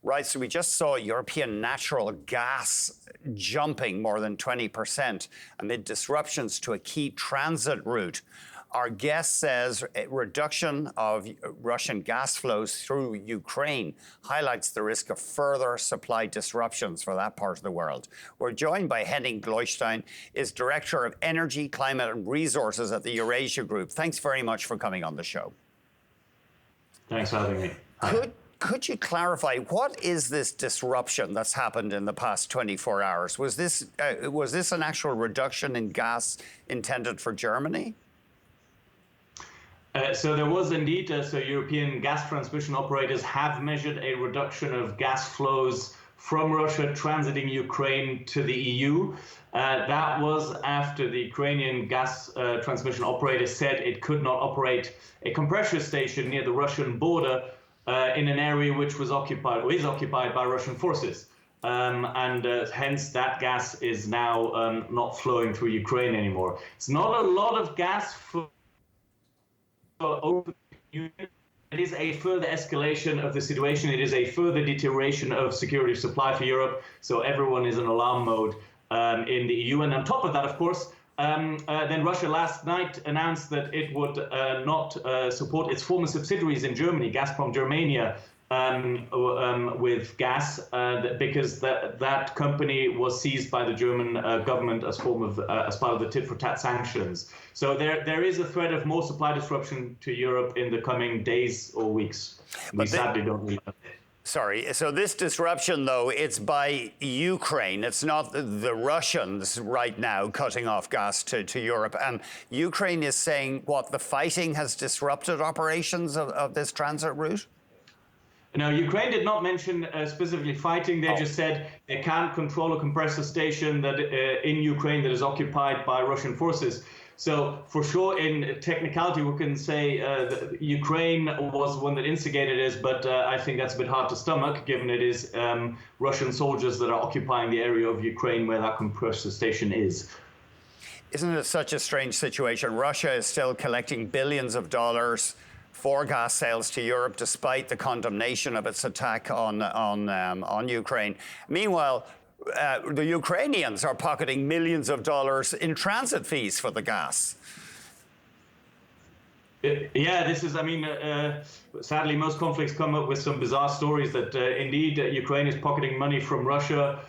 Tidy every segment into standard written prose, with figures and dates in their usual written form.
Right, so we just saw European natural gas jumping more than 20% amid disruptions to a key transit route. Our guest says a reduction of Russian gas flows through Ukraine highlights the risk of further supply disruptions for that part of the world. We're joined by Henning Gloystein, is Director of Energy, Climate and Resources at the Eurasia Group. Thanks very much for coming on the show. Thanks for having me. Could you clarify, what is this disruption that's happened in the past 24 hours? Was this an actual reduction in gas intended for Germany? So there was indeed, so European gas transmission operators have measured a reduction of gas flows from Russia transiting Ukraine to the EU. That was after the Ukrainian gas transmission operator said it could not operate a compressor station near the Russian border in an area which was occupied or is occupied by Russian forces. Hence that gas is now not flowing through Ukraine anymore. It's not a lot of gas for over the Union. It is a further escalation of the situation. It is a further deterioration of security of supply for Europe. So everyone is in alarm mode in the EU. And on top of that, of course, then Russia last night announced that it would not support its former subsidiaries in Germany, Gazprom Germania, with gas, because that company was seized by the German government as part of the tit-for-tat sanctions. So there is a threat of more supply disruption to Europe in the coming days or weeks. We sadly don't need that. Sorry, so this disruption, though, it's by Ukraine. It's not the Russians right now cutting off gas to Europe. And Ukraine is saying, what, the fighting has disrupted operations of this transit route? No, Ukraine did not mention specifically fighting. They just said they can't control a compressor station that in Ukraine that is occupied by Russian forces. So for sure, in technicality, we can say that Ukraine was one that instigated this, but I think that's a bit hard to stomach, given it is Russian soldiers that are occupying the area of Ukraine where that compressor station is. Isn't it such a strange situation? Russia is still collecting billions of dollars for gas sales to Europe, despite the condemnation of its attack on Ukraine. Meanwhile, the Ukrainians are pocketing millions of dollars in transit fees for the gas. Yeah, this is, I mean, sadly, most conflicts come up with some bizarre stories that indeed Ukraine is pocketing money from Russia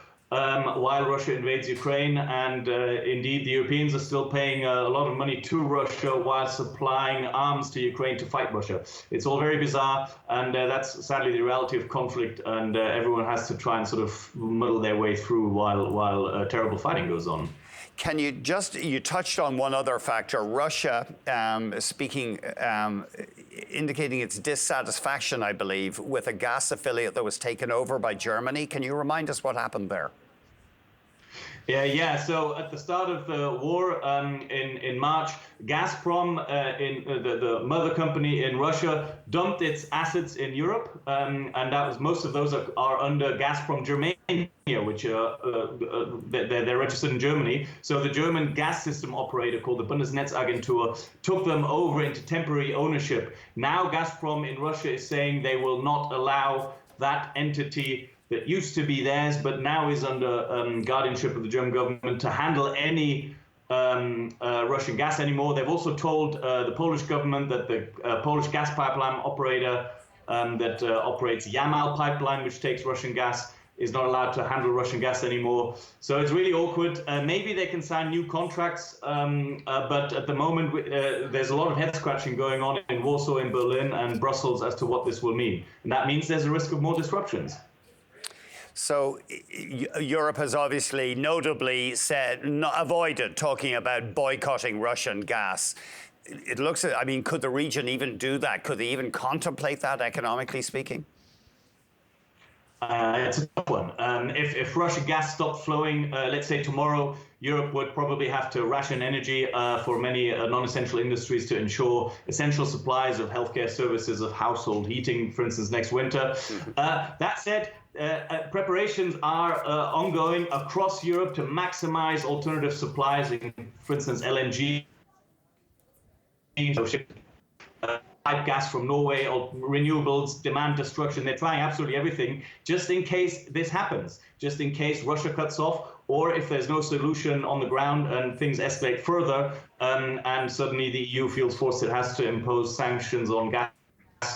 while Russia invades Ukraine. And indeed, the Europeans are still paying a lot of money to Russia while supplying arms to Ukraine to fight Russia. It's all very bizarre. And that's sadly the reality of conflict. And everyone has to try and sort of muddle their way through while terrible fighting goes on. Can you you touched on one other factor, Russia indicating its dissatisfaction, I believe, with a gas affiliate that was taken over by Germany. Can you remind us what happened there? Yeah. So at the start of the war in March, Gazprom, the mother company in Russia, dumped its assets in Europe, and that was most of those are under Gazprom Germania, which they're registered in Germany. So the German gas system operator called the Bundesnetzagentur took them over into temporary ownership. Now Gazprom in Russia is saying they will not allow that entity that used to be theirs, but now is under guardianship of the German government to handle any Russian gas anymore. They've also told the Polish government that the Polish gas pipeline operator that operates Yamal pipeline, which takes Russian gas, is not allowed to handle Russian gas anymore. So it's really awkward. Maybe they can sign new contracts, but at the moment there's a lot of head scratching going on in Warsaw, in Berlin and Brussels as to what this will mean. And that means there's a risk of more disruptions. So Europe has obviously notably avoided talking about boycotting Russian gas. It looks, I mean, could the region even do that? Could they even contemplate that, economically speaking? It's a tough one. If Russian gas stopped flowing, let's say tomorrow, Europe would probably have to ration energy for many non-essential industries to ensure essential supplies of healthcare services, of household heating, for instance, next winter. That said, preparations are ongoing across Europe to maximize alternative supplies, for instance, LNG. gas from Norway or renewables, demand destruction. They're trying absolutely everything just in case this happens, just in case Russia cuts off, or if there's no solution on the ground and things escalate further, and suddenly the EU feels forced it has to impose sanctions on gas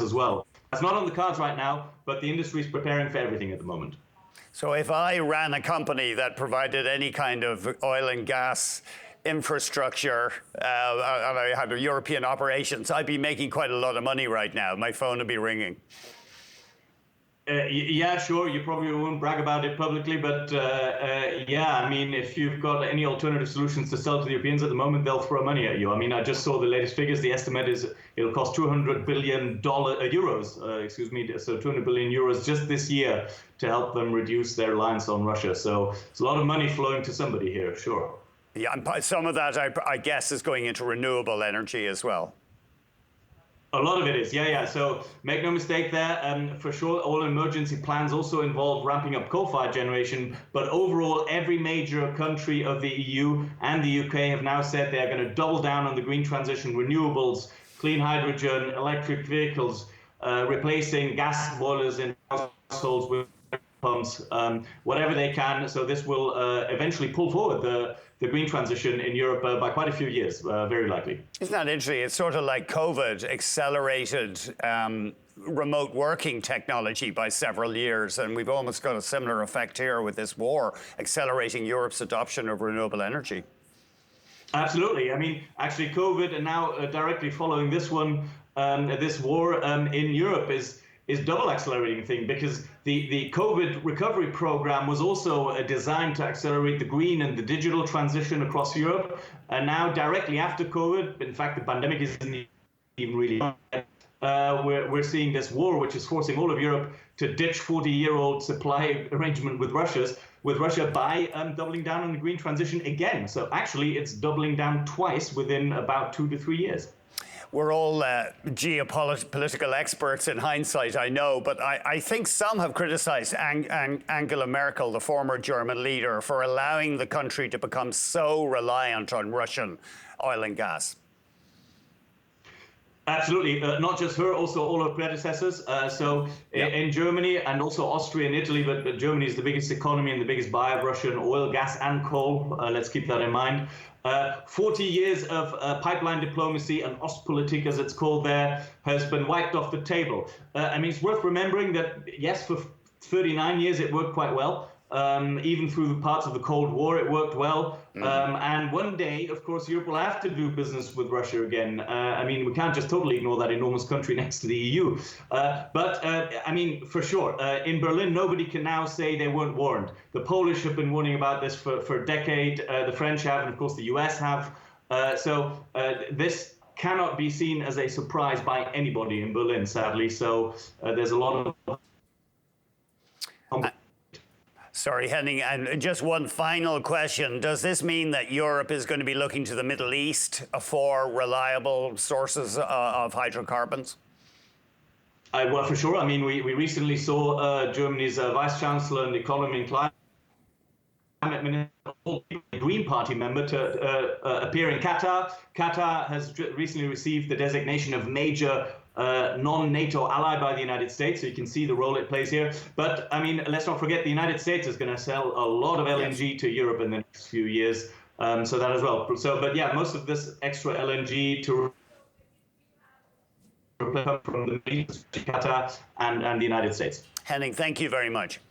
as well. That's not on the cards right now, but the industry is preparing for everything at the moment. So if I ran a company that provided any kind of oil and gas infrastructure, and I had European operations, I'd be making quite a lot of money right now. My phone would be ringing. Yeah, sure. You probably won't brag about it publicly, but yeah, I mean, if you've got any alternative solutions to sell to the Europeans at the moment, they'll throw money at you. I mean, I just saw the latest figures. The estimate is it'll cost 200 billion euros, excuse me, so 200 billion euros just this year to help them reduce their reliance on Russia. So it's a lot of money flowing to somebody here, sure. Yeah, and some of that, I guess, is going into renewable energy as well. A lot of it is, yeah. So make no mistake there, for sure, all emergency plans also involve ramping up coal-fired generation. But overall, every major country of the EU and the UK have now said they are going to double down on the green transition, renewables, clean hydrogen, electric vehicles, replacing gas boilers in households with pumps, whatever they can. So this will eventually pull forward the green transition in Europe by quite a few years, very likely. Isn't that interesting? It's sort of like COVID accelerated remote working technology by several years, and we've almost got a similar effect here with this war, accelerating Europe's adoption of renewable energy. Absolutely. I mean, actually, COVID, and now directly following this one, this war in Europe is double accelerating thing, because the COVID recovery program was also designed to accelerate the green and the digital transition across Europe. And now directly after COVID, in fact, the pandemic isn't even really, we're seeing this war, which is forcing all of Europe to ditch 40-year-old supply arrangement with Russia by doubling down on the green transition again. So actually, it's doubling down twice within about 2 to 3 years. We're all geopolitical experts in hindsight, I know, but I think some have criticized Angela Merkel, the former German leader, for allowing the country to become so reliant on Russian oil and gas. Absolutely. Not just her, also all her predecessors. In Germany and also Austria and Italy, but Germany is the biggest economy and the biggest buyer of Russian oil, gas and coal. Let's keep that in mind. 40 years of pipeline diplomacy and Ostpolitik, as it's called there, has been wiped off the table. I mean, it's worth remembering that, yes, for 39 years it worked quite well. Even through the parts of the Cold War, it worked well. And one day, of course, Europe will have to do business with Russia again. I mean, we can't just totally ignore that enormous country next to the EU. I mean, for sure, in Berlin, nobody can now say they weren't warned. The Polish have been warning about this for a decade. The French have, and of course, the US have. This cannot be seen as a surprise by anybody in Berlin, sadly. So there's a lot of... Sorry, Henning, and just one final question. Does this mean that Europe is going to be looking to the Middle East for reliable sources of hydrocarbons? Well, for sure. I mean, we recently saw Germany's Vice Chancellor and Economy and Climate Minister, a Green Party member, to appear in Qatar. Qatar has recently received the designation of major non-NATO ally by the United States, so you can see the role it plays here. But, I mean, let's not forget the United States is going to sell a lot of LNG to Europe in the next few years, so that as well. So, but yeah, most of this extra LNG to from the Middle East, Qatar and the United States. Henning, thank you very much.